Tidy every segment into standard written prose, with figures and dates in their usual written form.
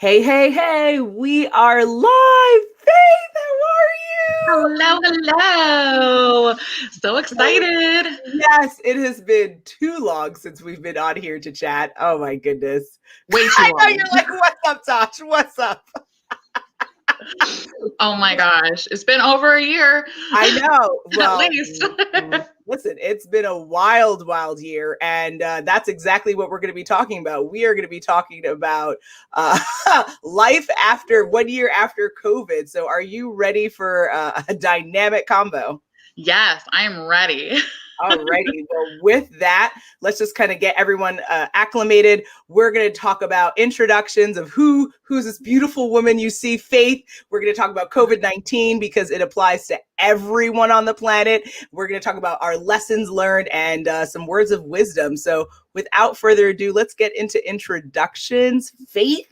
Hey, hey, hey, we are live. Faith, how are you? Hello, hello. So excited. Yes, it has been too long since we've been on here to chat. Oh my goodness. Way too I know long. you're like, what's up, Tosh? What's up? Oh my gosh. It's been over a year I know. at Well, least. listen, it's been a wild, wild year. And that's exactly what we're going to be talking about. We are going to be talking about uh, life after 1 year after COVID. So, are you ready for a dynamic combo? Yes, I'm ready. Alrighty. Well, with that, let's just kind of get everyone acclimated. We're going to talk about introductions of who's this beautiful woman you see, Faith. We're going to talk about COVID-19 because it applies to everyone on the planet. We're going to talk about our lessons learned and some words of wisdom. So, without further ado, let's get into introductions. Faith,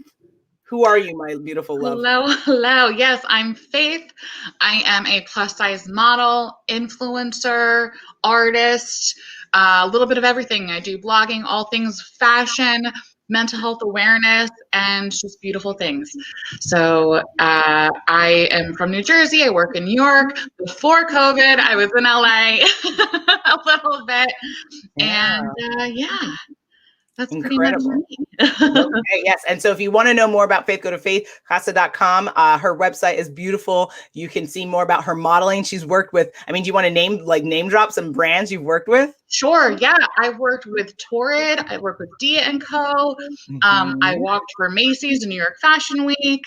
who are you, my beautiful love? Hello, hello. Yes, I'm Faith. I am a plus size model, influencer, artist, a little bit of everything. I do blogging, all things fashion, mental health awareness, and just beautiful things. So I am from New Jersey. I work in New York. Before COVID, I was in LA a little bit. Yeah. And yeah, that's pretty much Incredible. me. Okay, yes. And so if you want to know more about Faith, go to faithcosta.com. Her website is beautiful. You can see more about her modeling. She's worked with, do you want to name drop some brands you've worked with? Sure. Yeah. I've worked with Torrid. I worked with Dia & Co. I walked for Macy's and New York Fashion Week.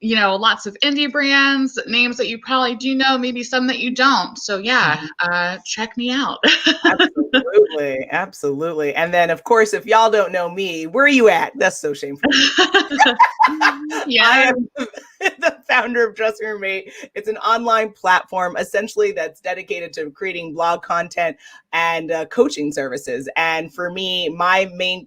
Lots of indie brands, names that you probably do know, maybe some that you don't. So yeah, check me out. Absolutely. Absolutely. And then, of course, if y'all don't know me, where are you at? That's so shameful. Yeah. I am the founder of Dress Your Mate. It's an online platform essentially that's dedicated to creating blog content and coaching services. And for me, my main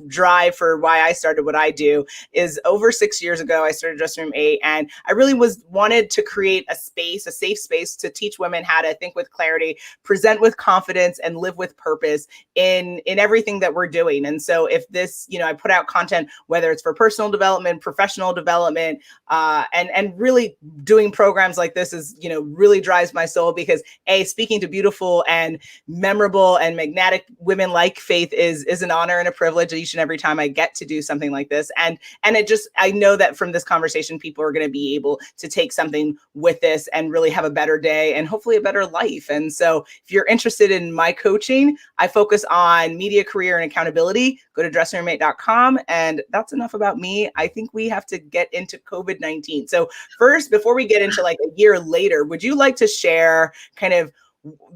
drive for why I started what I do is over 6 years ago, I started Dress Your Mate, and I really wanted to create a safe space to teach women how to think with clarity, present with confidence, and live with purpose in everything that we're doing. And so if this, I put out content, whether it's for personal development, professional development, and really doing programs like this is, really drives my soul because speaking to beautiful and memorable and magnetic women like Faith is an honor and a privilege each and every time I get to do something like this. And I know that from this conversation, people are going to be able to take something with this and really have a better day and hopefully a better life. And so if you're interested in my coaching, I focus on media, career, and accountability. Go to dressyourmate.com. And that's enough about me. I think we have to get into COVID-19. So first, before we get into like a year later, would you like to share kind of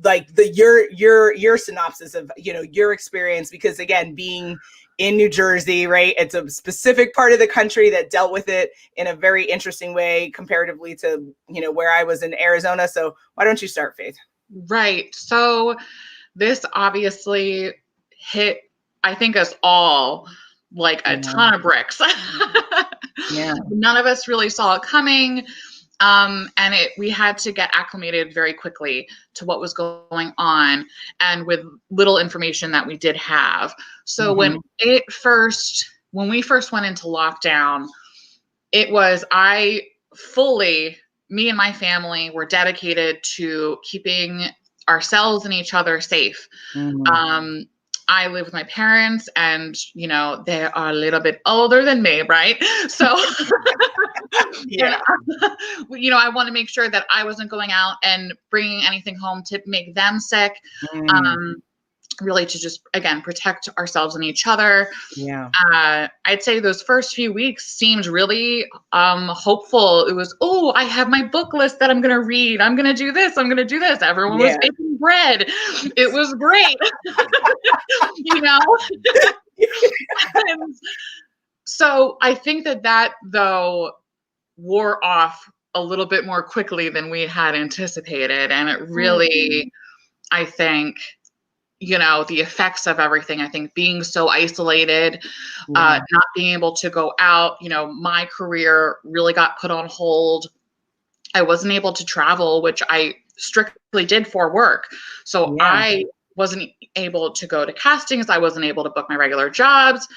like your synopsis of, your experience? Because again, being in New Jersey, right? It's a specific part of the country that dealt with it in a very interesting way comparatively to, where I was in Arizona. So why don't you start, Faith? Right. So this obviously hit, I think, us all like a ton of bricks. Yeah. None of us really saw it coming. We had to get acclimated very quickly to what was going on and with little information that we did have. So when we first went into lockdown, me and my family were dedicated to keeping ourselves and each other safe. I live with my parents and, they are a little bit older than me, right? So, Yeah. I want to make sure that I wasn't going out and bringing anything home to make them sick. Really to just, again, protect ourselves and each other. Yeah. I'd say those first few weeks seemed really hopeful. It was, I have my book list that I'm going to read. I'm going to do this. I'm going to do this. Everyone was baking bread. It was great. And so I think that though wore off a little bit more quickly than we had anticipated. And it really, I think, the effects of everything, I think being so isolated, not being able to go out, my career really got put on hold. I wasn't able to travel, which I strictly did for work. So I wasn't able to go to castings. I wasn't able to book my regular jobs.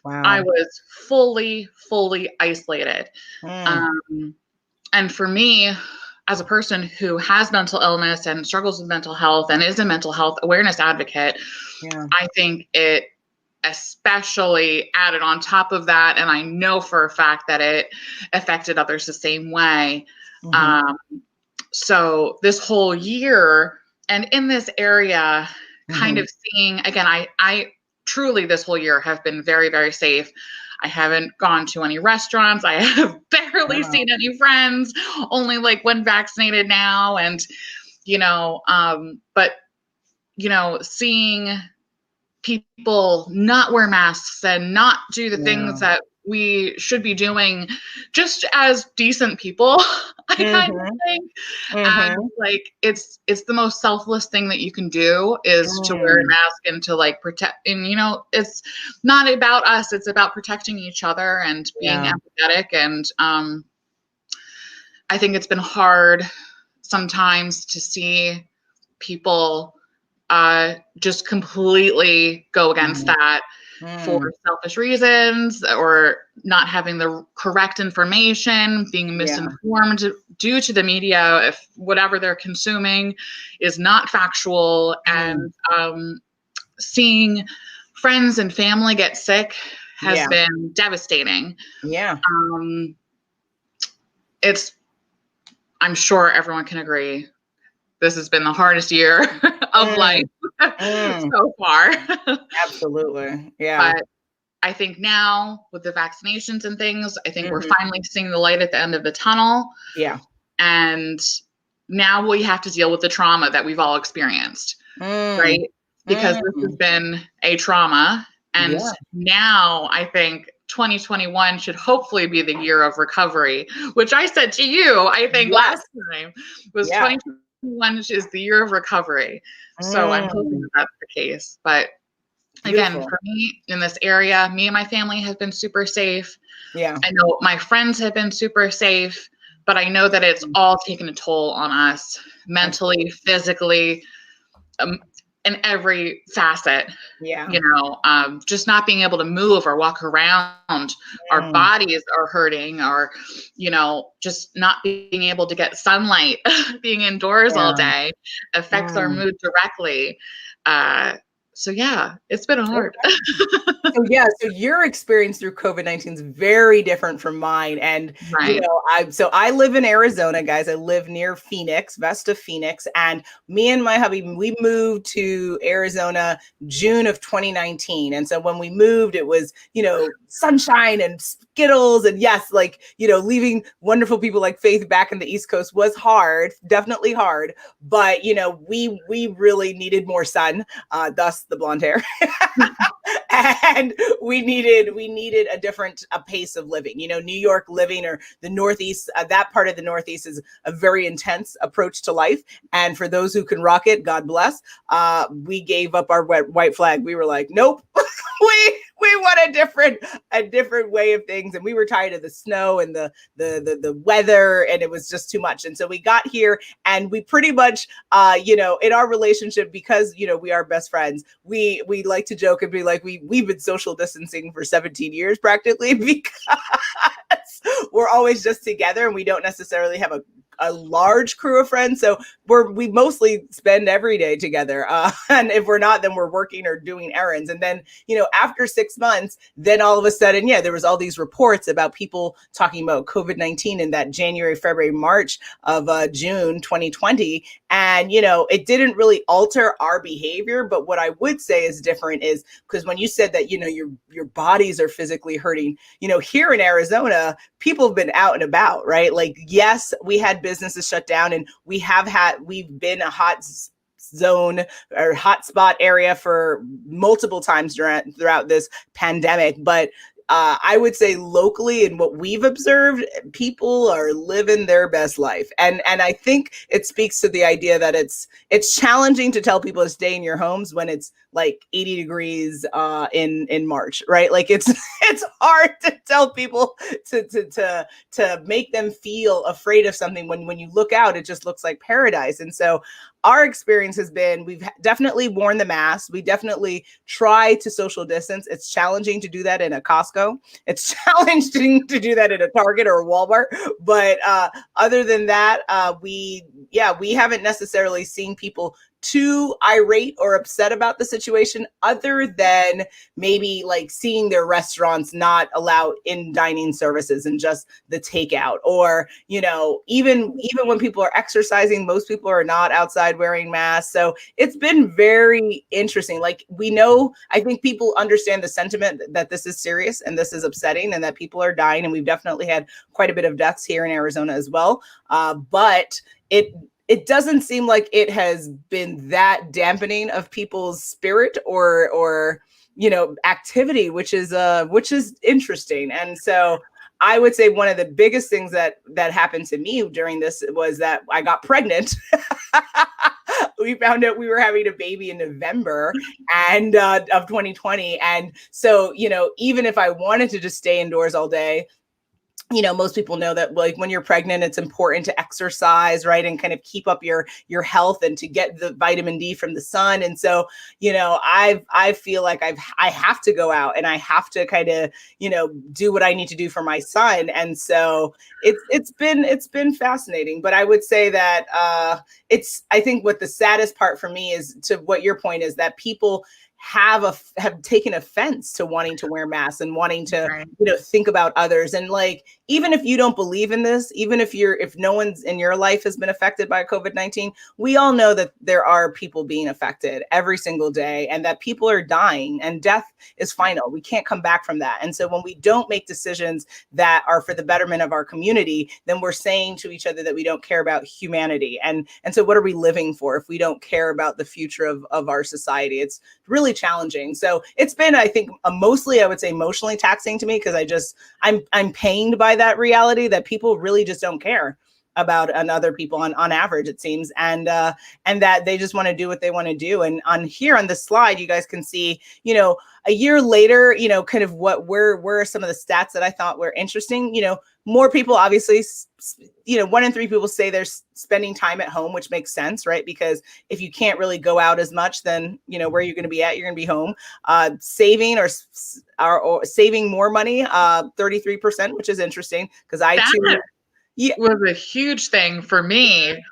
I Wow. was fully isolated. Mm. Um, and for me, as a person who has mental illness and struggles with mental health and is a mental health awareness advocate, Yeah. I think it especially added on top of that. And I know for a fact that it affected others the same way. Mm-hmm. Um, so this whole year and in this area, kind Mm-hmm. of seeing again, I truly this whole year have been very safe. I haven't gone to any restaurants. I have barely Wow. seen any friends, only like when vaccinated now. And, but, seeing people not wear masks and not do the Yeah. things that we should be doing just as decent people, I kind of Mm-hmm. think. And Mm-hmm. like it's the most selfless thing that you can do is to wear a Mm. mask and to like protect, and it's not about us, it's about protecting each other and being Yeah. empathetic. And I think it's been hard sometimes to see people just completely go against Mm. that for Mm. selfish reasons or not having the correct information, being Yeah. misinformed due to the media, if whatever they're consuming is not factual. Mm. And seeing friends and family get sick has Yeah. been devastating. Yeah. Um, it's, I'm sure everyone can agree, this has been the hardest year of life Mm. Mm. so far. Absolutely. Yeah. But I think now with the vaccinations and things, I think we're Mm-hmm. finally seeing the light at the end of the tunnel. Yeah. And now we have to deal with the trauma that we've all experienced, Mm. right? Because this has Mm. been a trauma. And Yeah. now I think 2021 should hopefully be the year of recovery, which I said to you, I think Yes. last time was Yeah. 2021 is the year of recovery. So I'm hoping Mm. that that's the case. But again, Beautiful. for me in this area, me and my family have been super safe. Yeah. I know my friends have been super safe, but I know that it's Mm. all taken a toll on us mentally, Absolutely. physically, um, in every facet. Yeah. Just not being able to move or walk around, our Mm. bodies are hurting, or, just not being able to get sunlight, being indoors all Yeah. day affects our Mm. mood directly. So yeah, it's been hard. So yeah, so your experience through COVID-19 is very different from mine. And Right. I live in Arizona, guys. I live near Phoenix, Vesta Phoenix. And me and my hubby, we moved to Arizona June of 2019. And so when we moved, it was, sunshine and Skittles. And yes, like, leaving wonderful people like Faith back in the East Coast was hard, definitely hard. But we really needed more sun, thus the blonde hair. And we needed a pace of living. New York living, or the Northeast, that part of the Northeast is a very intense approach to life. And for those who can rock it, God bless. We gave up our white flag. We were like, nope. we want a different way of things, and we were tired of the snow and the weather, and it was just too much. And so we got here, and we pretty much in our relationship, because we are best friends, we like to joke and be like, we've been social distancing for 17 years practically, because we're always just together, and we don't necessarily have a large crew of friends. So we mostly spend every day together. And if we're not, then we're working or doing errands. And then, after 6 months, then all of a sudden, there was all these reports about people talking about COVID-19 in that January, February, March of June 2020. And, it didn't really alter our behavior. But what I would say is different is because when you said that, your bodies are physically hurting, here in Arizona, people have been out and about, right? Like, yes, we had businesses shut down, and we've been a hot zone or hotspot area for multiple times throughout this pandemic. But I would say locally, and what we've observed, people are living their best life. And I think it speaks to the idea that it's challenging to tell people to stay in your homes when it's like 80 degrees in March, right? Like it's hard to tell people to make them feel afraid of something when you look out, it just looks like paradise. And so our experience has been, we've definitely worn the mask. We definitely try to social distance. It's challenging to do that in a Costco. It's challenging to do that at a Target or a Walmart. But other than that, we haven't necessarily seen people too irate or upset about the situation, other than maybe like seeing their restaurants not allow in dining services and just the takeout, or even when people are exercising, most people are not outside wearing masks. So it's been very interesting. Like, we know, I think people understand the sentiment that this is serious and this is upsetting and that people are dying, and we've definitely had quite a bit of deaths here in Arizona as well. But it doesn't seem like it has been that dampening of people's spirit or activity, which is interesting. And so I would say one of the biggest things that happened to me during this was that I got pregnant. We found out we were having a baby in November and of 2020. And so, even if I wanted to just stay indoors all day, most people know that, like, when you're pregnant, it's important to exercise, right? And kind of keep up your health and to get the vitamin D from the sun. And so, I feel like I have to go out and I have to kind of, do what I need to do for my son. And so it's been fascinating. But I would say that I think what the saddest part for me is, to what your point is, that people have taken offense to wanting to wear masks and wanting to, think about others. And like, even if you don't believe in this, even if no one's in your life has been affected by COVID-19, we all know that there are people being affected every single day, and that people are dying, and death is final. We can't come back from that. And so when we don't make decisions that are for the betterment of our community, then we're saying to each other that we don't care about humanity. And so what are we living for if we don't care about the future of our society? It's really challenging. So it's been, I think, mostly, I would say, emotionally taxing to me, because I'm pained by that reality that people really just don't care about other people on average, it seems, and that they just want to do what they want to do. And on this slide, you guys can see, a year later, kind of where are some of the stats that I thought were interesting. More people, obviously, 1 in 3 people say they're spending time at home, which makes sense, right? Because if you can't really go out as much, then, where you're going to be at, you're going to be home. Saving or saving more money, 33%, which is interesting, because was a huge thing for me.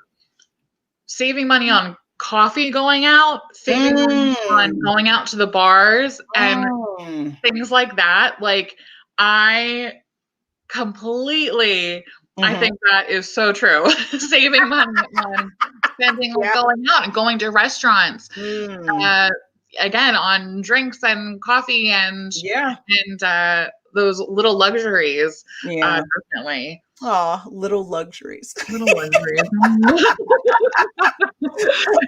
Saving money on coffee going out, saving money on going out to the bars and things like that. Like, I completely, I think that is so true. Saving money on spending on going out and going to restaurants. Again, on drinks and coffee and those little luxuries. Definitely. Oh, little luxuries. Little luxuries.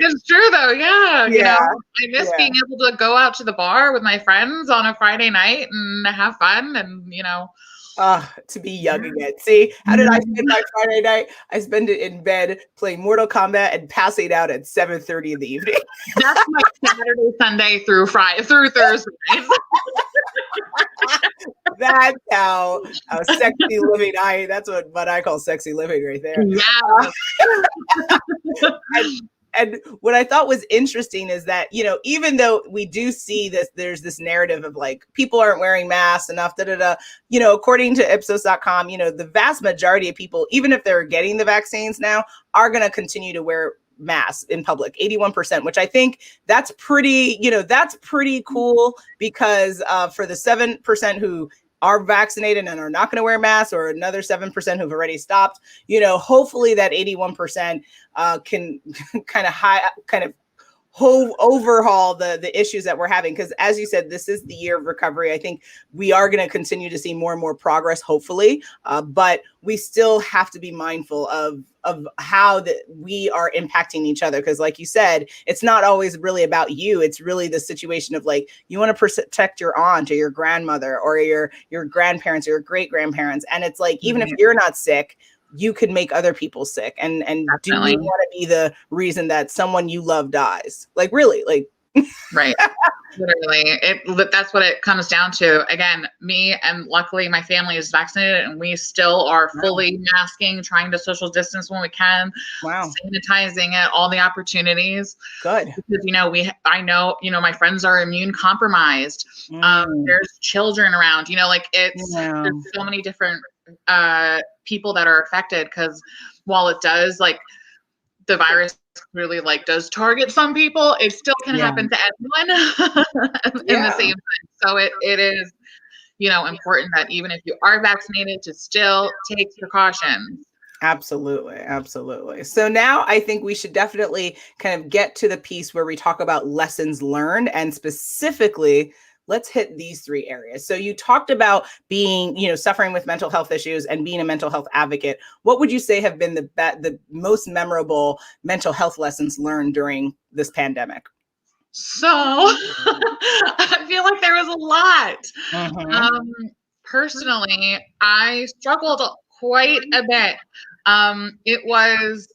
It's true, though. Yeah. I miss being able to go out to the bar with my friends on a Friday night and have fun, and to be young again. See, how did I spend my Friday night? I spend it in bed playing Mortal Kombat and passing out at 7:30 in the evening. That's my Saturday, Sunday through Thursday. That's how sexy living. That's what I call sexy living right there. Yeah. And what I thought was interesting is that, even though we do see this, there's this narrative of like, people aren't wearing masks enough, according to Ipsos.com, the vast majority of people, even if they're getting the vaccines now, are going to continue to wear masks in public, 81%, which I think that's pretty cool, because for the 7% who are vaccinated and are not going to wear masks, or another 7% who've already stopped, hopefully that 81% can kind of overhaul the issues that we're having. Because as you said, this is the year of recovery. I think we are going to continue to see more and more progress, hopefully, but we still have to be mindful of how we are impacting each other. Because like you said, it's not always really about you. It's really the situation of like, you want to protect your aunt or your grandmother or your grandparents or your great grandparents. And it's like, even if you're not sick, you could make other people sick. And do you want to be the reason that someone you love dies? Like, really, like, Right. Literally, that's what it comes down to. Again, me and luckily my family is vaccinated, and we still are fully masking, trying to social distance when we can, sanitizing it, all the opportunities. Good. Because, I know, my friends are immune compromised. There's children around, there's so many different people that are affected, because while it does, the virus clearly does target some people, it still can happen to anyone in the same time. So it is, important that even if you are vaccinated, to still take precautions. Absolutely. Absolutely. So now I think we should definitely kind of get to the piece where we talk about lessons learned, and specifically, let's hit these three areas. So you talked about being, suffering with mental health issues and being a mental health advocate. What would you say have been the most memorable mental health lessons learned during this pandemic? So I feel like there was a lot. Personally, I struggled quite a bit. It was,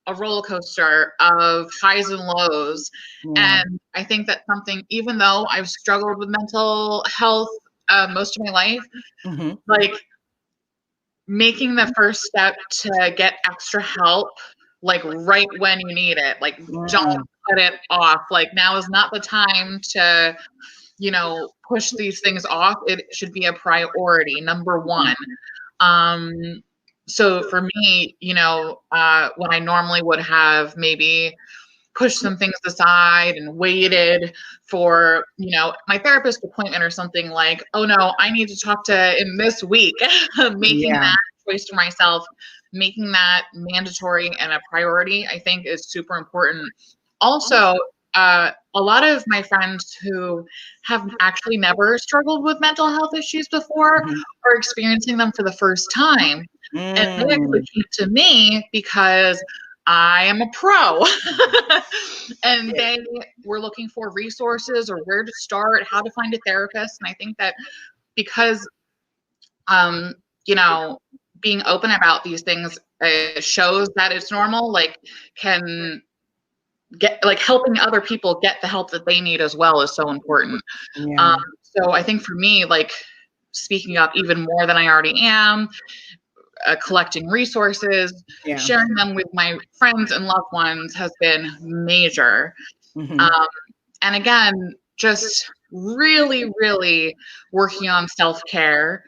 a roller coaster of highs and lows. And I think that's something, even though I've struggled with mental health most of my life, making the first step to get extra help, right when you need it, don't put it off. Now is not the time to, push these things off. It should be a priority, number one. So for me, when I normally would have maybe pushed some things aside and waited for, my therapist appointment or something, oh no, I need to talk to him this week, making that choice for myself, making that mandatory and a priority, I think is super important. Also, a lot of my friends who have actually never struggled with mental health issues before are experiencing them for the first time. And they actually came to me because I am a pro. And they were looking for resources or where to start, how to find a therapist. And I think that because, being open about these things shows that it's normal, can get helping other people get the help that they need as well is so important. So I think for me, speaking up even more than I already am, collecting resources, sharing them with my friends and loved ones has been major. And again, just really, really working on self-care,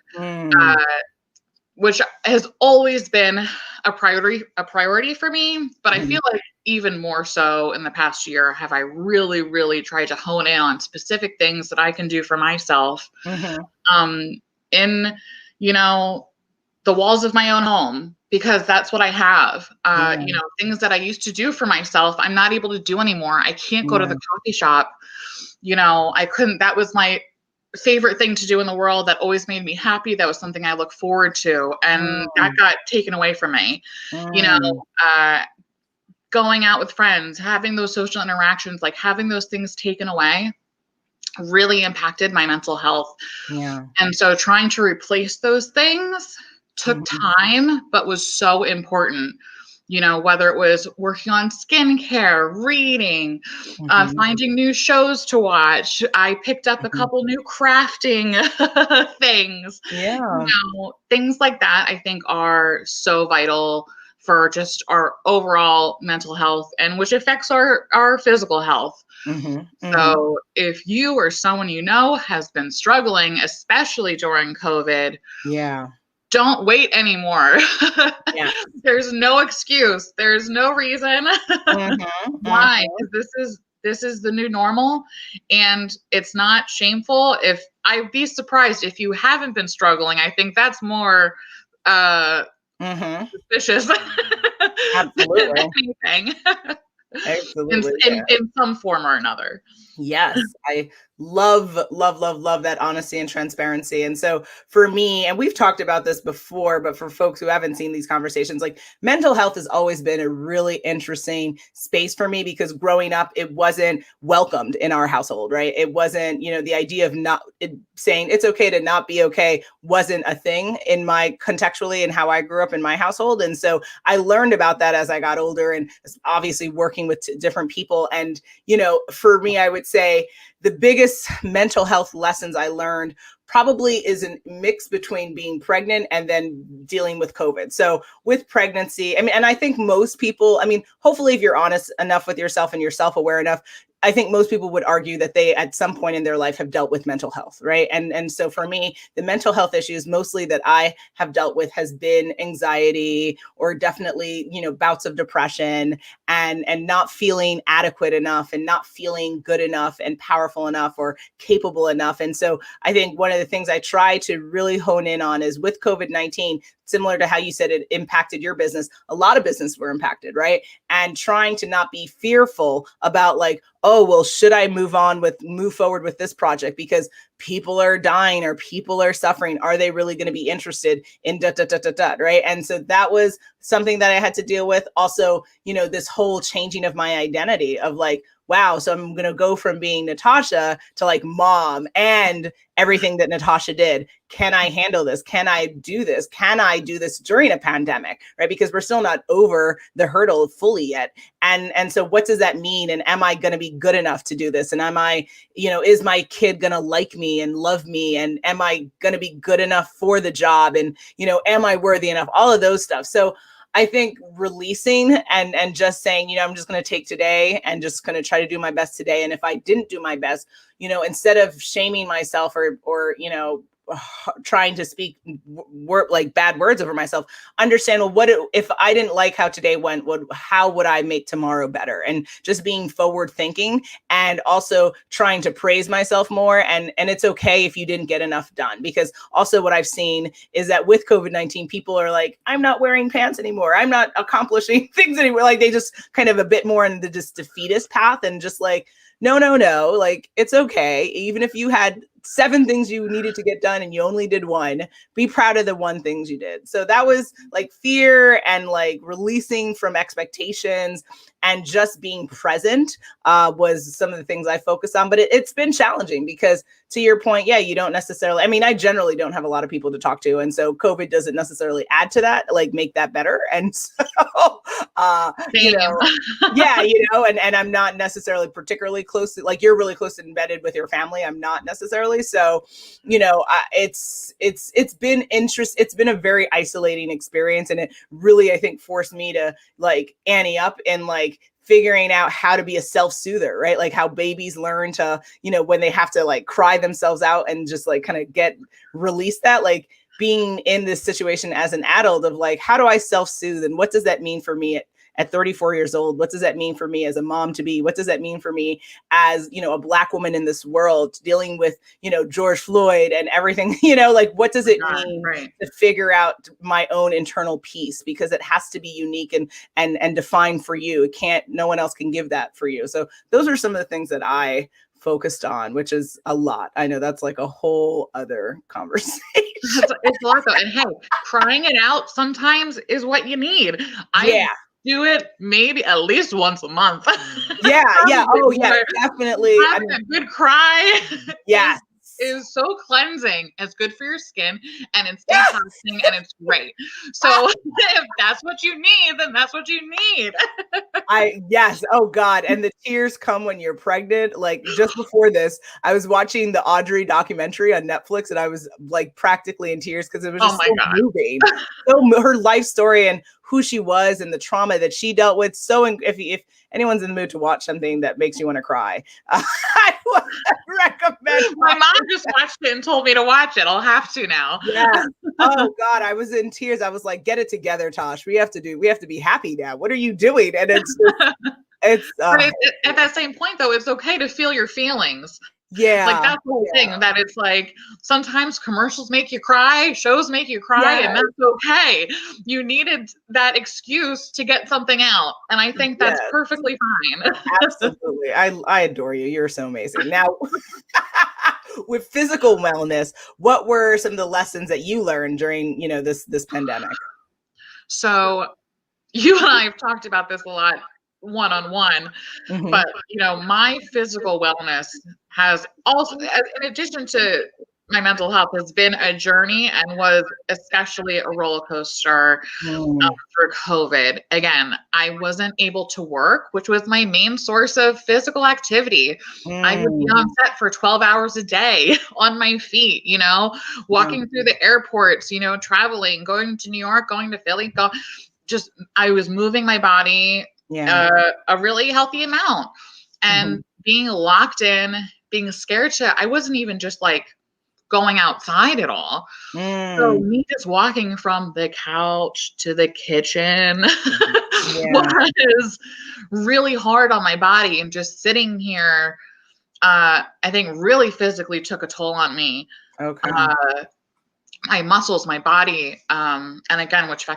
which has always been a priority for me. But I feel like even more so in the past year, have I really, really tried to hone in on specific things that I can do for myself, in, the walls of my own home, because that's what I have. Things that I used to do for myself, I'm not able to do anymore. I can't go to the coffee shop. I couldn't, that was my favorite thing to do in the world. That always made me happy. That was something I look forward to. And that got taken away from me. Going out with friends, having those social interactions, having those things taken away really impacted my mental health. And so trying to replace those things took time, but was so important. Whether it was working on skincare, reading, finding new shows to watch. I picked up a couple new crafting things. Things like that, I think, are so vital for just our overall mental health, and which affects our physical health. So if you or someone has been struggling, especially during COVID, don't wait anymore. There's no excuse. There's no reason why. This is the new normal, and it's not shameful. If I'd be surprised if you haven't been struggling. I think that's more suspicious Absolutely. than anything. Absolutely. In some form or another. Yes, I Love, love, love, love that honesty and transparency. And so for me, and we've talked about this before, but for folks who haven't seen these conversations, like mental health has always been a really interesting space for me because growing up, it wasn't welcomed in our household, right? It wasn't, the idea of saying it's okay to not be okay wasn't a thing in my contextually and how I grew up in my household. And so I learned about that as I got older and obviously working with different people. And, for me, I would say, the biggest mental health lessons I learned probably is a mix between being pregnant and then dealing with COVID. So with pregnancy, and I think most people, hopefully if you're honest enough with yourself and you're self-aware enough, I think most people would argue that they at some point in their life have dealt with mental health, right? And so for me, the mental health issues mostly that I have dealt with has been anxiety or definitely, bouts of depression and not feeling adequate enough and not feeling good enough and powerful enough or capable enough. And so I think one of the things I try to really hone in on is with COVID-19, similar to how you said it impacted your business, a lot of businesses were impacted, right? And trying to not be fearful about like, oh, well, should I move forward with this project because people are dying or people are suffering? Are they really going to be interested in right? And so that was something that I had to deal with. Also, this whole changing of my identity of like, wow, so I'm going to go from being Natasha to like mom and everything that Natasha did. Can I handle this? Can I do this? Can I do this during a pandemic? Right? Because we're still not over the hurdle fully yet. And so what does that mean? And am I going to be good enough to do this? And am I, is my kid going to like me and love me? And am I going to be good enough for the job? And, am I worthy enough? All of those stuff. So I think releasing and just saying, I'm just going to take today and just going to try to do my best today. And if I didn't do my best, instead of shaming myself or trying to speak like bad words over myself, understand, well, if I didn't like how today went, how would I make tomorrow better? And just being forward thinking and also trying to praise myself more. And it's okay if you didn't get enough done, because also what I've seen is that with COVID-19, people are like, I'm not wearing pants anymore. I'm not accomplishing things anymore. Like they just kind of a bit more in the just defeatist path and just like, no, like it's okay. Even if you had 7 things you needed to get done and you only did 1, be proud of the 1 things you did. So that was like fear and like releasing from expectations and just being present was some of the things I focused on. But it's been challenging because to your point, yeah, you don't necessarily, I generally don't have a lot of people to talk to. And so COVID doesn't necessarily add to that, like make that better. And so, yeah, and I'm not necessarily particularly close to, like you're really close and embedded with your family. I'm not necessarily. So, it's been interesting. It's been a very isolating experience. And it really, I think, forced me to like ante up and like figuring out how to be a self-soother, right? Like how babies learn to, when they have to like cry themselves out and just like kind of release that, like being in this situation as an adult of like, how do I self-soothe? And what does that mean for me at 34 years old? What does that mean for me as a mom to be? What does that mean for me as, a Black woman in this world dealing with, George Floyd and everything, like what does it mean to figure out my own internal peace? Because it has to be unique and defined for you. No one else can give that for you. So those are some of the things that I focused on, which is a lot. I know that's like a whole other conversation. It's a lot though. And hey, crying it out sometimes is what you need. I do it maybe at least once a month. Yeah. Oh yeah, definitely. Having a good cry. Yeah. Is so cleansing. It's good for your skin and it's detoxing and it's great. So if that's what you need, then that's what you need. Yes. Oh God. And the tears come when you're pregnant. Like just before this, I was watching the Audrey documentary on Netflix and I was like practically in tears because it was just moving. So her life story and who she was and the trauma that she dealt with. So if anyone's in the mood to watch something that makes you want to cry, I would recommend. My mom just watched it and told me to watch it. I'll have to now. Yeah. Oh God, I was in tears. I was like, get it together, Tosh. We have to be happy now. What are you doing? And it's but at that same point though, it's okay to feel your feelings. Like, Yeah. that's the whole thing, that it's like, sometimes commercials make you cry, shows make you cry, Yes. and that's okay. You needed that excuse to get something out, and I think that's Yes. perfectly fine. Absolutely. I adore you. You're so amazing. Now, with physical wellness, what were some of the lessons that you learned during, this pandemic? So, you and I have talked about this a lot one-on-one, Mhm. but, my physical wellness has also, in addition to my mental health, has been a journey and was especially a roller coaster Mm, for COVID. Again, I wasn't able to work, which was my main source of physical activity. I would be mm, on set for 12 hours a day on my feet, yeah, walking through the airports, traveling, going to New York, going to Philly, just I was moving my body yeah. a really healthy amount, and Mhm. being locked in, being scared I wasn't even just like going outside at all. So Mm, me just walking from the couch to the kitchen yeah. was really hard on my body, and just sitting here, I think really physically took a toll on me. Okay. Uh, my muscles, my body, and again, which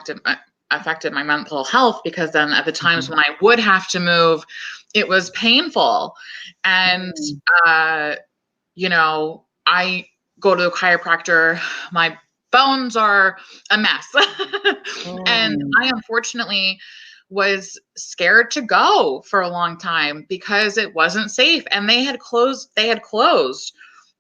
affected my mental health, because then at the times Mhm. when I would have to move, it was painful. And Mm, uh, I go to the chiropractor, my bones are a mess. And mm, I unfortunately was scared to go for a long time because it wasn't safe, and they had closed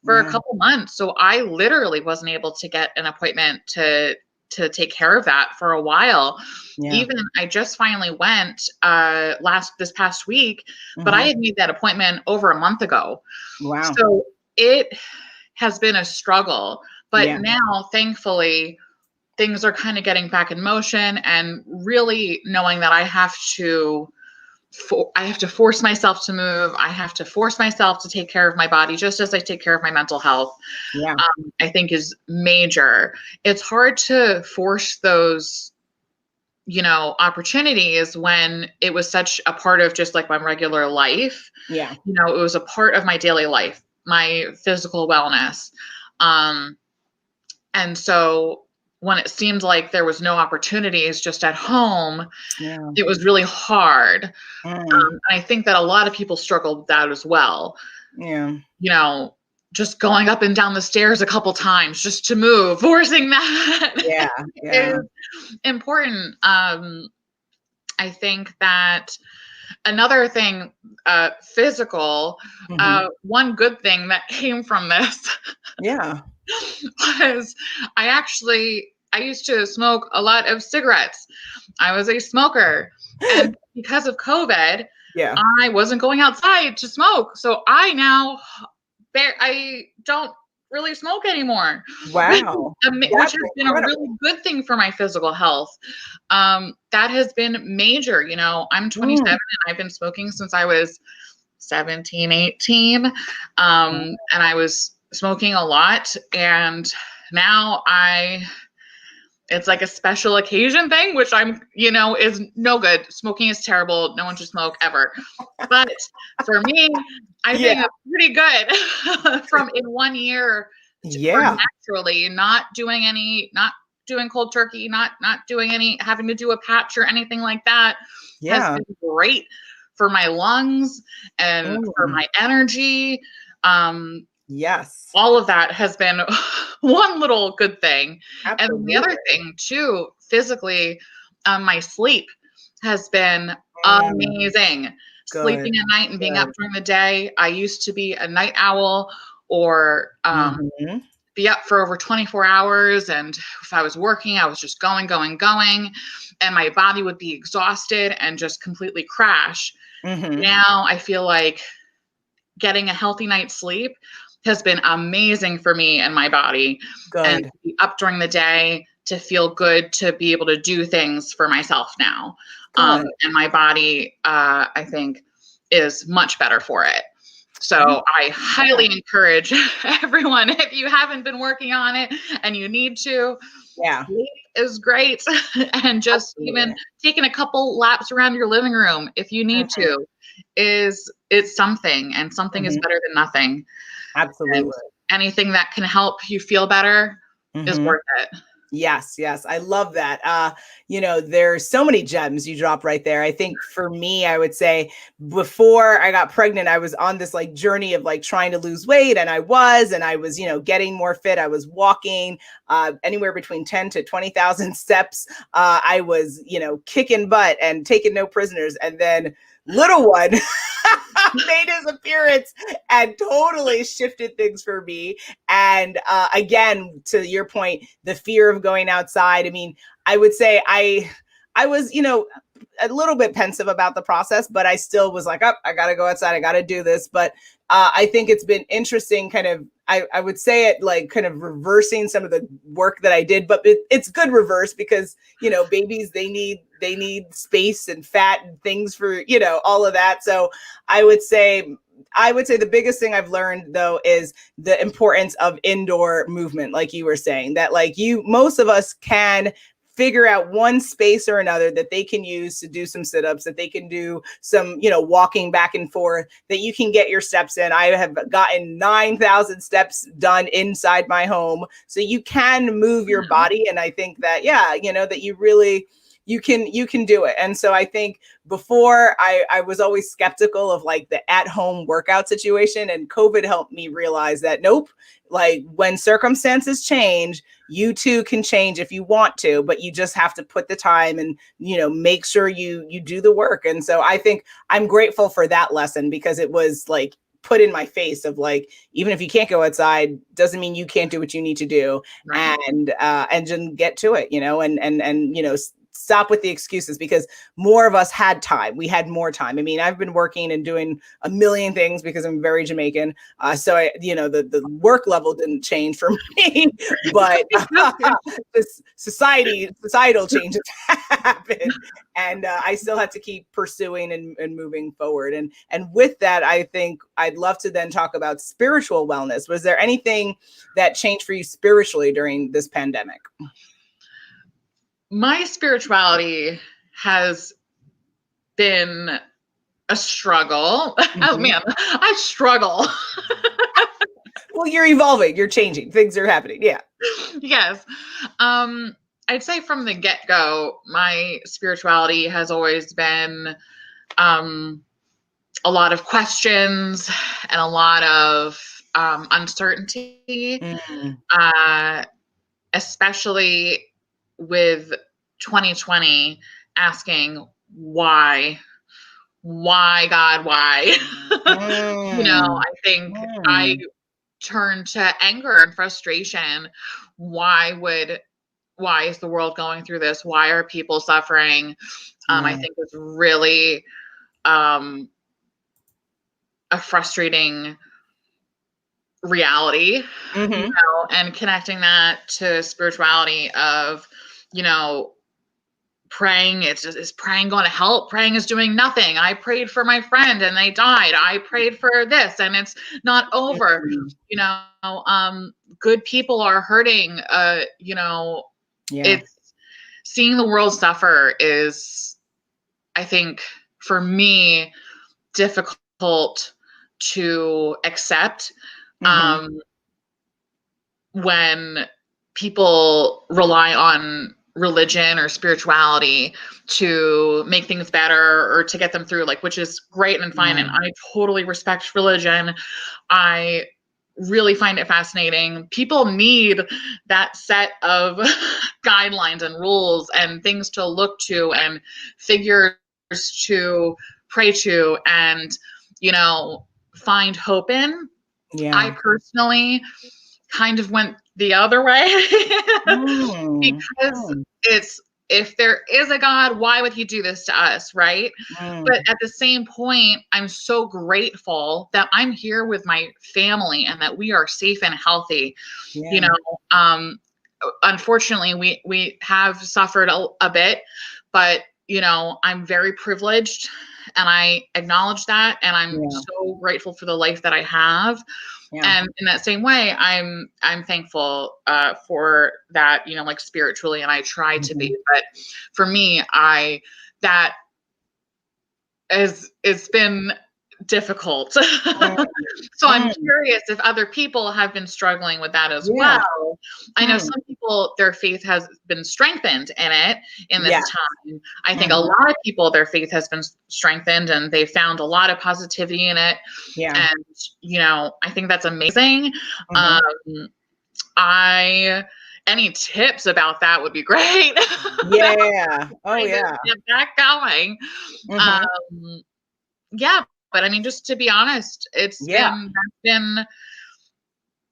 for a yeah. couple months. So I literally wasn't able to get an appointment to take care of that for a while. Yeah. Even I just finally went this past week, but I Mhm. had made that appointment over a month ago. Wow. So it has been a struggle, but Yeah. now thankfully things are kind of getting back in motion, and really knowing that I have to force myself to move. I have to force myself to take care of my body just as I take care of my mental health. Yeah. I think is major. It's hard to force those, opportunities when it was such a part of just like my regular life. Yeah. It was a part of my daily life, my physical wellness. Um, and so when it seemed like there was no opportunities just at home, Yeah. it was really hard. Mm, And I think that a lot of people struggle with that as well. yeah. You know, just going up and down the stairs a couple times just to move, forcing that Yeah. is Yeah. important. I think that another thing, physical, Mhm. one good thing that came from this Yeah. was I used to smoke a lot of cigarettes. I was a smoker. And because of COVID, Yeah. I wasn't going outside to smoke. So I don't really smoke anymore, Wow. which That's has been a really incredible. good thing for my physical health. That has been major. I'm 27 Mm. and I've been smoking since I was 17, 18. And I was smoking a lot. And now it's like a special occasion thing, which is no good. Smoking is terrible. No one should smoke ever. But for me, I Yeah. think it's pretty good from in 1 year for Yeah. naturally not doing cold turkey, not doing any having to do a patch or anything like that has Yeah. been great for my lungs and for Mm. my energy. Um, Yes. all of that has been one little good thing. And the other Absolutely. thing too, physically, my sleep has been Mm. amazing. Good. Sleeping at night and being up Good. during the day. I used to be a night owl, or Mhm. be up for over 24 hours. And if I was working, I was just going, going, going. And my body would be exhausted and just completely crash. Mhm. Now I feel like getting a healthy night's sleep has been amazing for me and my body, and Good. to be up during the day, to feel good, to be able to do things for myself now. Good. And my body, I think, is much better for it. I So I highly encourage everyone, if you haven't been working on it and you need to, Yeah. sleep is great. And just even Absolutely. taking a couple laps around your living room if you need Mhm. to, it's something, and something is Mhm. better than nothing. Absolutely. And anything that can help you feel better is worth it. Yes, yes. I love that. There's so many gems you drop right there. I think for me, I would say before I got pregnant, I was on this like journey of like trying to lose weight, and I was, getting more fit. I was walking anywhere between 10 to 20,000 steps. I was, kicking butt and taking no prisoners. And then little one made his appearance and totally shifted things for me. And again, to your point, the fear of going outside. I mean, I would say I was, a little bit pensive about the process, but I still was like, oh, I got to go outside. I got to do this. But I think it's been interesting kind of, I would say it like kind of reversing some of the work that I did, but it's good reverse because, babies, they need space and fat and things for, all of that. So I would say the biggest thing I've learned though is the importance of indoor movement. Like you were saying that like most of us can figure out one space or another that they can use to do some sit-ups, that they can do some, walking back and forth, that you can get your steps in. I have gotten 9,000 steps done inside my home. So you can move your body. And I think that, that you can do it. And so I think before I was always skeptical of like the at-home workout situation, and COVID helped me realize that nope, like when circumstances change, you too can change if you want to, but you just have to put the time and, make sure you do the work. And so I think I'm grateful for that lesson because it was like put in my face of like, even if you can't go outside, doesn't mean you can't do what you need to do. Right. And just get to it, and stop with the excuses because more of us had time. We had more time. I mean, I've been working and doing a million things because I'm very Jamaican. So the work level didn't change for me, but this societal changes happened. And I still had to keep pursuing and moving forward. And with that, I think I'd love to then talk about spiritual wellness. Was there anything that changed for you spiritually during this pandemic? My spirituality has been a struggle. Oh man, I struggle. Well, you're evolving, you're changing, things are happening. Yeah. Yes. I'd say from the get-go, my spirituality has always been a lot of questions and a lot of uncertainty, especially with 2020 asking why God, why? I think I turned to anger and frustration. Why is the world going through this? Why are people suffering? I think it's really a frustrating reality, and connecting that to spirituality of, praying. Is praying going to help? Praying is doing nothing. I prayed for my friend and they died. I prayed for this and it's not over. Good people are hurting. It's seeing the world suffer is, I think, for me, difficult to accept when people rely on religion or spirituality to make things better or to get them through, like, which is great and fine. And I totally respect religion. I really find it fascinating. People need that set of guidelines and rules and things to look to and figures to pray to and, find hope in. I personally kind of went the other way because it's, if there is a God, why would he do this to us, right? But at the same point, I'm so grateful that I'm here with my family and that we are safe and healthy. Unfortunately, we have suffered a bit, but I'm very privileged and I acknowledge that, and I'm so grateful for the life that I have. And in that same way, I'm thankful for that, like spiritually, and I try to be. But for me, it's been difficult. Mm, So I'm mm, curious if other people have been struggling with that as yeah. well. I know Mm, some people, their faith has been strengthened in it in this yeah. time. I think a Mhm, lot of people, their faith has been strengthened and they found a lot of positivity in it. yeah. And, I think that's amazing. Mhm. Um, I, any tips about that would be great. About Yeah. Oh, trying to yeah. get that going. Mhm. Um, yeah, but I mean, just to be honest, Yeah. that's been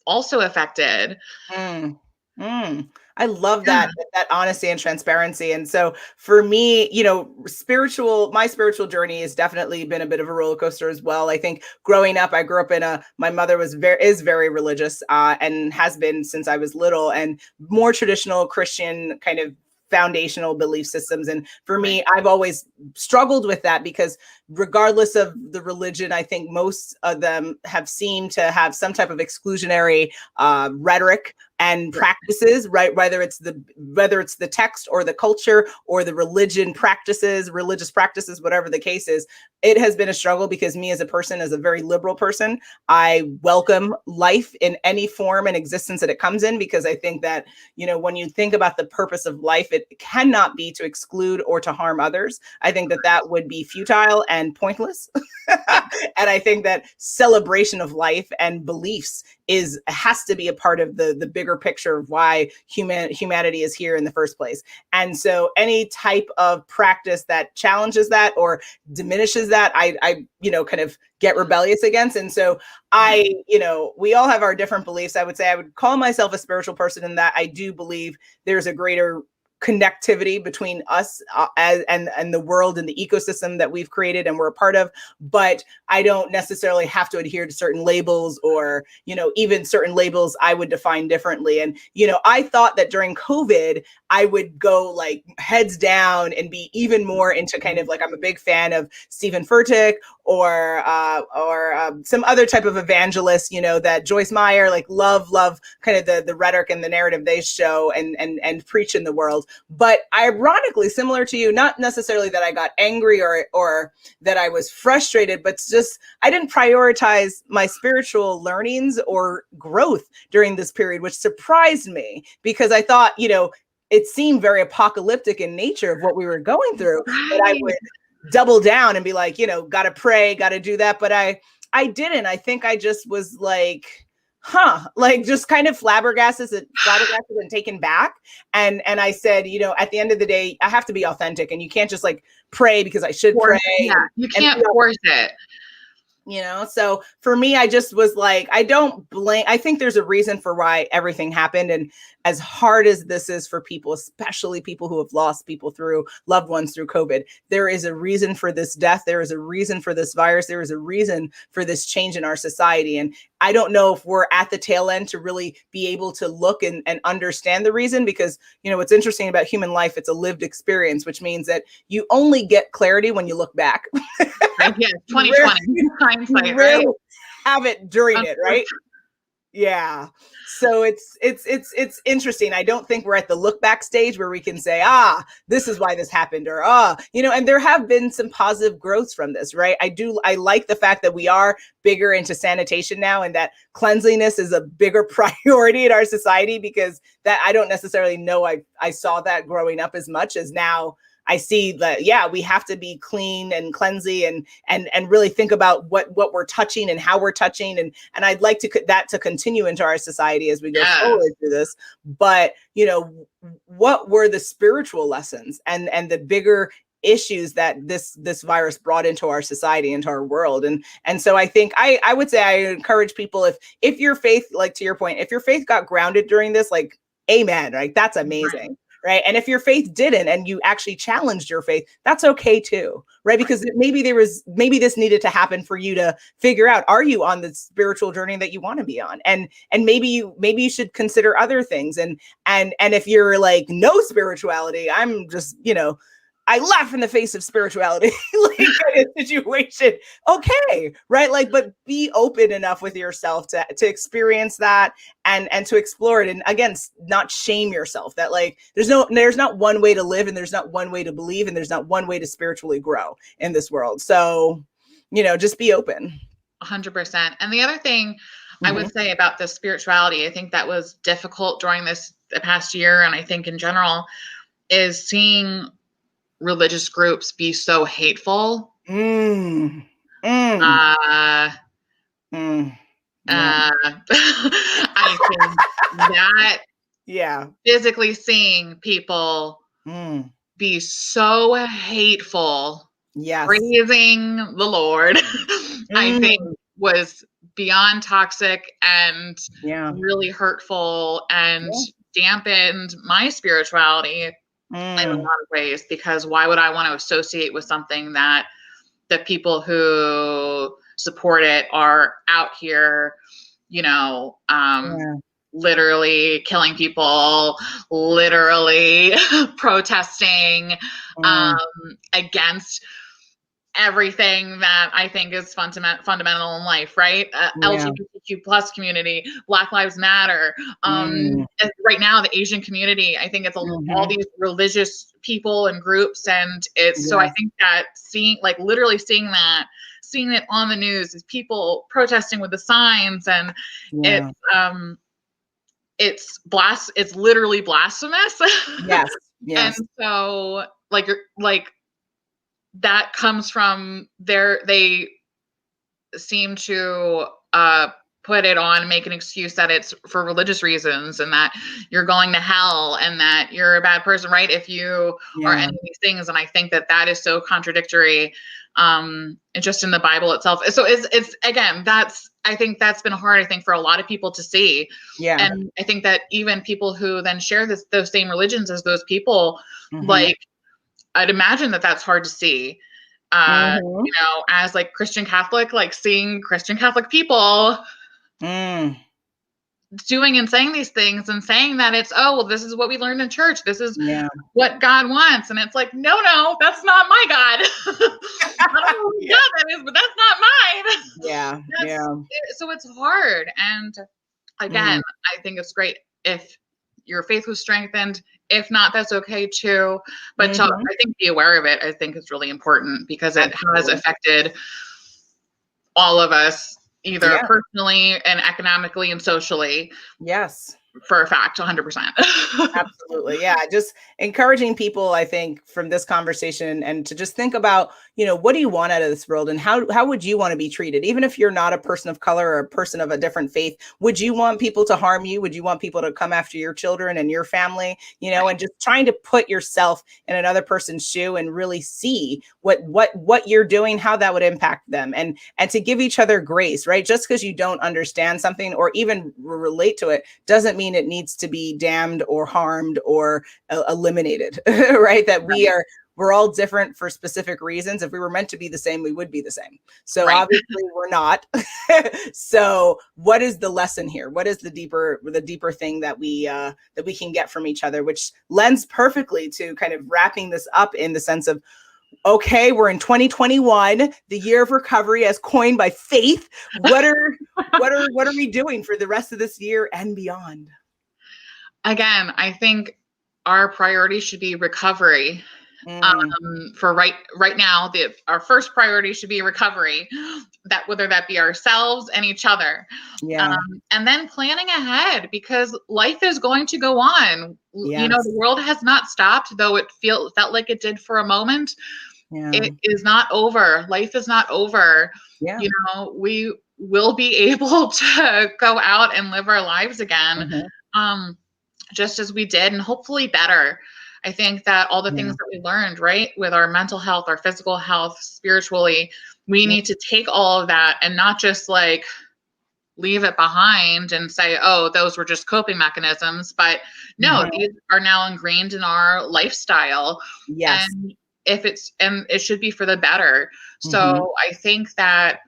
also affected. Mm, mm. I love Yeah, that honesty and transparency. And so for me, my spiritual journey has definitely been a bit of a roller coaster as well. I think growing up, I grew up my mother is very religious, and has been since I was little, and more traditional Christian kind of foundational belief systems. And for right. me, I've always struggled with that because regardless of the religion, I think most of them have seemed to have some type of exclusionary rhetoric and Right. practices, right? Whether it's the text or the culture or the religious practices, whatever the case is. It has been a struggle because me as a person, as a very liberal person, I welcome life in any form and existence that it comes in, because I think that, when you think about the purpose of life, it cannot be to exclude or to harm others. I think that that would be futile and pointless. Yeah. And I think that celebration of life and beliefs has to be a part of the bigger picture of why humanity is here in the first place. And so any type of practice that challenges that or diminishes that, I kind of get rebellious against. And so we all have our different beliefs. I would say I would call myself a spiritual person in that I do believe there's a greater connectivity between us, and the world and the ecosystem that we've created and we're a part of. But I don't necessarily have to adhere to certain labels, or even certain labels I would define differently. And I thought that during COVID I would go like heads down and be even more into kind of like, I'm a big fan of Stephen Furtick, or some other type of evangelist, that Joyce Meyer, like love kind of the rhetoric and the narrative they show and preach in the world. But ironically, similar to you, not necessarily that I got angry or that I was frustrated, but just I didn't prioritize my spiritual learnings or growth during this period, which surprised me because I thought, it seemed very apocalyptic in nature of what we were going through, that I Right. would double down and be like, gotta pray, gotta do that. But I didn't. I think I just was like, like just kind of flabbergasted and taken back. And I said, at the end of the day, I have to be authentic, and you can't just like pray because I should pray. Yeah, you And can't force it. so for me, I just was like, I don't blame. I think there's a reason for why everything happened. And as hard as this is for people, especially people who have lost people through loved ones through COVID, there is a reason for this death. There is a reason for this virus. There is a reason for this change in our society. And I don't know if we're at the tail end to really be able to look and understand the reason, because, what's interesting about human life, it's a lived experience, which means that you only get clarity when you look back. Right? Yeah, 2020 hindsight, right? Have it during it, right? Yeah. So it's interesting. I don't think we're at the look back stage where we can say, this is why this happened, or and there have been some positive growths from this, right? I like the fact that we are bigger into sanitation now, and that cleanliness is a bigger priority in our society, because that I don't necessarily know I saw that growing up as much as now. I see that, yeah, we have to be clean and cleansy and really think about what we're touching and how we're touching. And I'd like that to continue into our society as we go forward through this. But, what were the spiritual lessons and the bigger issues that this virus brought into our society, into our world? And so I think I would say I encourage people, if your faith, like to your point, if your faith got grounded during this, like, amen, right? That's amazing. Right. And if your faith didn't, and you actually challenged your faith, that's okay too. Right. Because maybe this needed to happen for you to figure out, are you on the spiritual journey that you want to be on? And maybe you should consider other things. And if you're like, no spirituality, I'm just, I laugh in the face of spirituality, like kind of situation. Okay. Right. Like, but be open enough with yourself to experience that and to explore it. And again, not shame yourself, that like, there's not one way to live, and there's not one way to believe, and there's not one way to spiritually grow in this world. So just be open. 100%. And the other thing I would say about the spirituality, I think that was difficult during the past year, and I think in general, is seeing religious groups be so hateful. Mm. Yeah. I think that physically seeing people be so hateful, praising the Lord, I think was beyond toxic and really hurtful and dampened my spirituality in a lot of ways, because why would I want to associate with something that the people who support it are out here, literally killing people, literally protesting against everything that I think is fundamental in life, right? LGBTQ plus community, Black Lives Matter. Right now, the Asian community, I think it's all these religious people and groups. And so I think that literally seeing it on the news is people protesting with the signs, and it's literally blasphemous. Yes. And so that comes from they seem to put it on, make an excuse that it's for religious reasons and that you're going to hell and that you're a bad person, right? If you are any of these things. And I think that is so contradictory, just in the Bible itself. So it's again, I think that's been hard, I think, for a lot of people to see. Yeah. And I think that even people who then share those same religions as those people, I'd imagine that that's hard to see, as Christian Catholic, seeing Christian Catholic people doing and saying these things and saying that this is what we learned in church. This is what God wants. And it's like, no, that's not my God. I don't know whose God that is, but that's not mine. So it's hard. And again, I think it's great if your faith was strengthened. If not, that's okay too. But I think be aware of it, I think is really important, because it has affected all of us, either personally and economically and socially. Yes. For a fact, 100%. Absolutely. Yeah. Just encouraging people, I think, from this conversation, and to just think about, what do you want out of this world, and how would you want to be treated? Even if you're not a person of color or a person of a different faith, would you want people to harm you? Would you want people to come after your children and your family? And just trying to put yourself in another person's shoe and really see what you're doing, how that would impact them, and to give each other grace, right? Just because you don't understand something or even relate to it doesn't mean it needs to be damned or harmed or eliminated, right? That we're all different for specific reasons. If we were meant to be the same, we would be the same. So obviously we're not. So what is the lesson here? What is the deeper thing that we can get from each other, which lends perfectly to kind of wrapping this up in the sense of, okay, we're in 2021, the year of recovery as coined by Faith. What are we doing for the rest of this year and beyond? Again, I think our priority should be recovery. For right now, our first priority should be recovery, that whether that be ourselves and each other. And then planning ahead, because life is going to go on. The world has not stopped, though it felt like it did for a moment. It is not over. Life is not over. We will be able to go out and live our lives again, just as we did, and hopefully better. I think that all the things that we learned, right, with our mental health, our physical health, spiritually, we need to take all of that and not just leave it behind and say, oh, those were just coping mechanisms. But no, these are now ingrained in our lifestyle. And it should be for the better. So I think that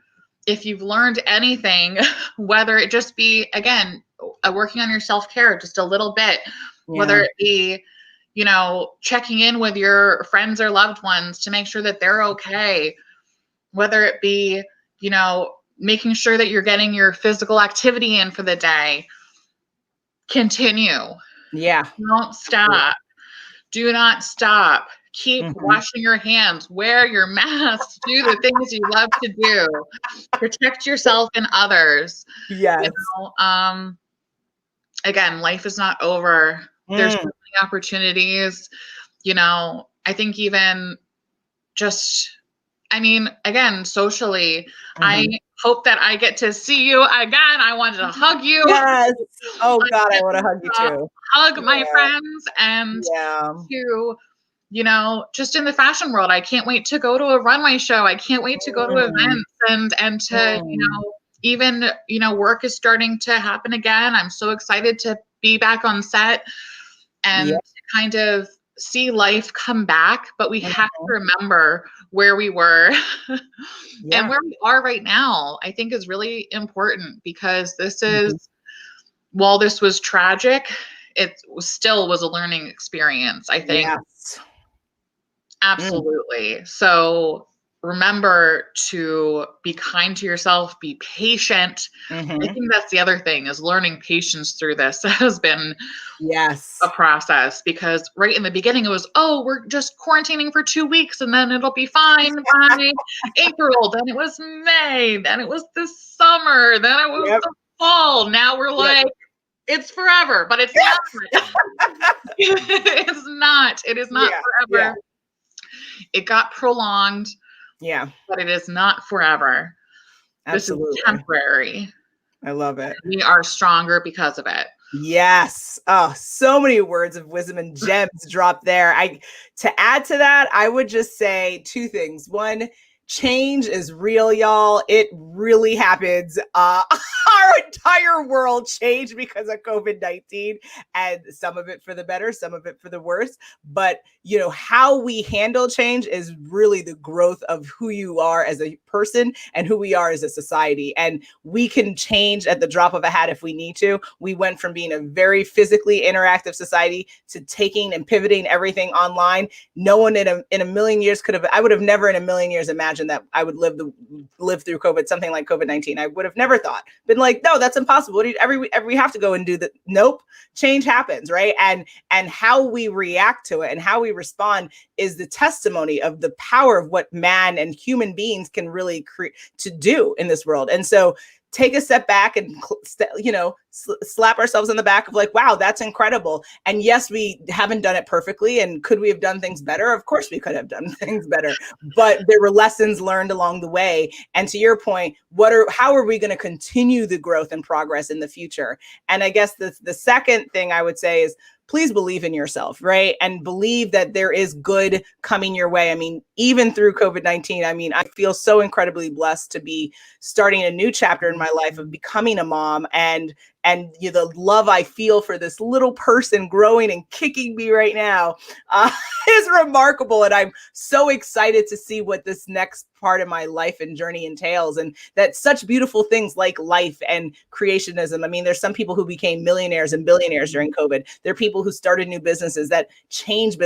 if you've learned anything, whether it just be, again, working on your self-care just a little bit, whether it be, checking in with your friends or loved ones to make sure that they're okay, whether it be, making sure that you're getting your physical activity in for the day, continue. Don't stop. Do not stop. Keep washing your hands, wear your mask, do the things you love to do, protect yourself and others. Yes. You know, again, life is not over. There's so many opportunities. You know, I think even just, I mean, again, socially, I hope that I get to see you again. I wanted to hug you. Yes. Oh God, I want to hug you too. Hug my friends and to, you know, just in the fashion world, I can't wait to go to a runway show. I can't wait to go to events and to, you know, even, you know, work is starting to happen again. I'm so excited to be back on set and kind of see life come back, but we have to remember where we were and where we are right now, I think is really important because this is, while this was tragic, it still was a learning experience, I think. Yes. Absolutely. So remember to be kind to yourself, be patient. I think that's the other thing is learning patience through this has been a process because right in the beginning it was, oh, we're just quarantining for 2 weeks and then it'll be fine by April. Then it was May. Then it was the summer. Then it was the fall. Now we're like, it's forever, but it's not. It's not. It is not forever. It got prolonged. But it is not forever. Absolutely. This is temporary. I love it. We are stronger because of it. Yes. Oh, so many words of wisdom and gems dropped there. To add to that, I would just say 2 things. One, change is real, y'all. It really happens. Our entire world changed because of COVID-19, and some of it for the better, some of it for the worse. But, you know, how we handle change is really the growth of who you are as a person and who we are as a society. And we can change at the drop of a hat if we need to. We went from being a very physically interactive society to taking and pivoting everything online. No one in a million years I would have never in a million years imagined that I would live through COVID, something like COVID-19. I would have never thought, been like, no, that's impossible. We have to go and do that. Nope. Change happens, right? And how we react to it and how we respond is the testimony of the power of what man and human beings can really create to do in this world. And so take a step back and, you know, slap ourselves on the back of like, wow, that's incredible. And yes, we haven't done it perfectly. And could we have done things better? Of course we could have done things better, but there were lessons learned along the way. And to your point, how are we going to continue the growth and progress in the future? And I guess the second thing I would say is, please believe in yourself, right? And believe that there is good coming your way. I mean, even through COVID-19, I mean, I feel so incredibly blessed to be starting a new chapter in my life of becoming a mom and you know, the love I feel for this little person growing and kicking me right now is remarkable. And I'm so excited to see what this next part of my life and journey entails. And that such beautiful things like life and creationism. I mean, there's some people who became millionaires and billionaires during COVID. There are people who started new businesses, that changed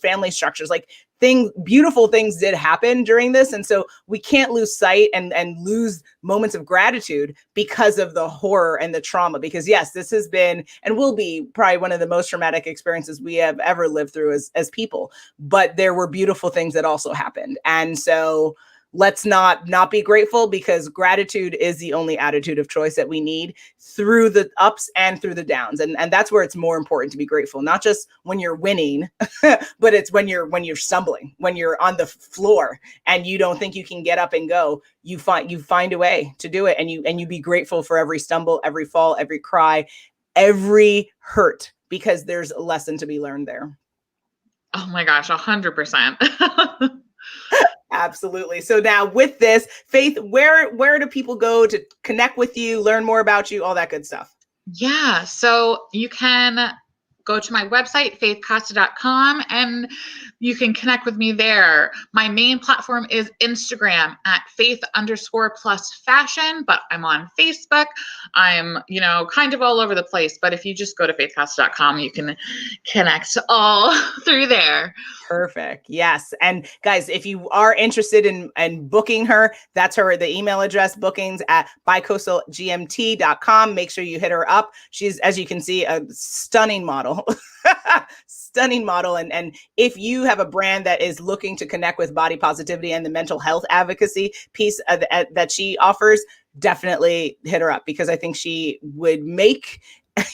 family structures. Like beautiful things did happen during this. And so we can't lose sight and lose moments of gratitude because of the horror and the trauma, because yes, this has been and will be probably one of the most traumatic experiences we have ever lived through as people. But there were beautiful things that also happened. And so let's not be grateful, because gratitude is the only attitude of choice that we need through the ups and through the downs. And that's where it's more important to be grateful, not just when you're winning, but it's when you're stumbling, when you're on the floor and you don't think you can get up and go. You find a way to do it, and you be grateful for every stumble, every fall, every cry, every hurt, because there's a lesson to be learned there. Oh my gosh, 100%. Absolutely. So now with this, Faith, where do people go to connect with you, learn more about you, all that good stuff? Yeah. So you can go to my website, faithcosta.com, and you can connect with me there. My main platform is Instagram at faith_plus_fashion, but I'm on Facebook. I'm, kind of all over the place, but if you just go to faithcosta.com, you can connect all through there. Perfect. Yes. And guys, if you are interested in booking her, that's the email address, bookings@bicoastalgmt.com. Make sure you hit her up. She's, as you can see, a stunning model. Stunning model. And if you have a brand that is looking to connect with body positivity and the mental health advocacy piece that she offers, definitely hit her up, because I think she would make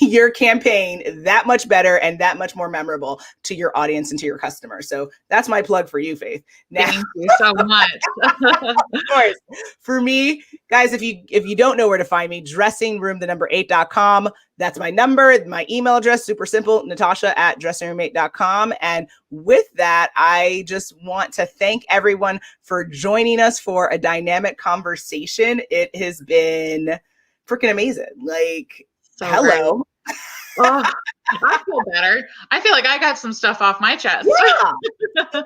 your campaign that much better and that much more memorable to your audience and to your customers. So that's my plug for you, Faith. Now, thank you so much. Of course. For me, guys, if you don't know where to find me, dressingroom8.com. That's my number, my email address, super simple, Natasha at dressingroom8.com. And with that, I just want to thank everyone for joining us for a dynamic conversation. It has been freaking amazing. Like, so hello. Oh, I feel better. I feel like I got some stuff off my chest. Yeah.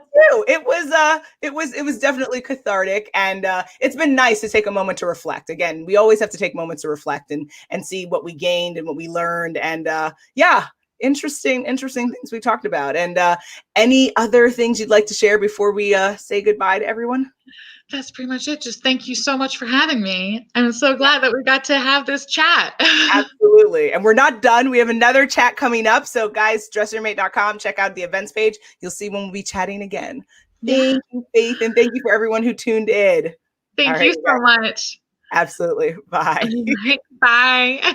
It was definitely cathartic, and it's been nice to take a moment to reflect. Again, we always have to take moments to reflect and see what we gained and what we learned, and interesting things we talked about. And any other things you'd like to share before we say goodbye to everyone? That's pretty much it. Just thank you so much for having me. I'm so glad that we got to have this chat. Absolutely. And we're not done. We have another chat coming up. So guys, dressingroom8.com, check out the events page. You'll see when we'll be chatting again. Thank you, Faith. And thank you for everyone who tuned in. Thank you so much. Absolutely. Bye. Bye.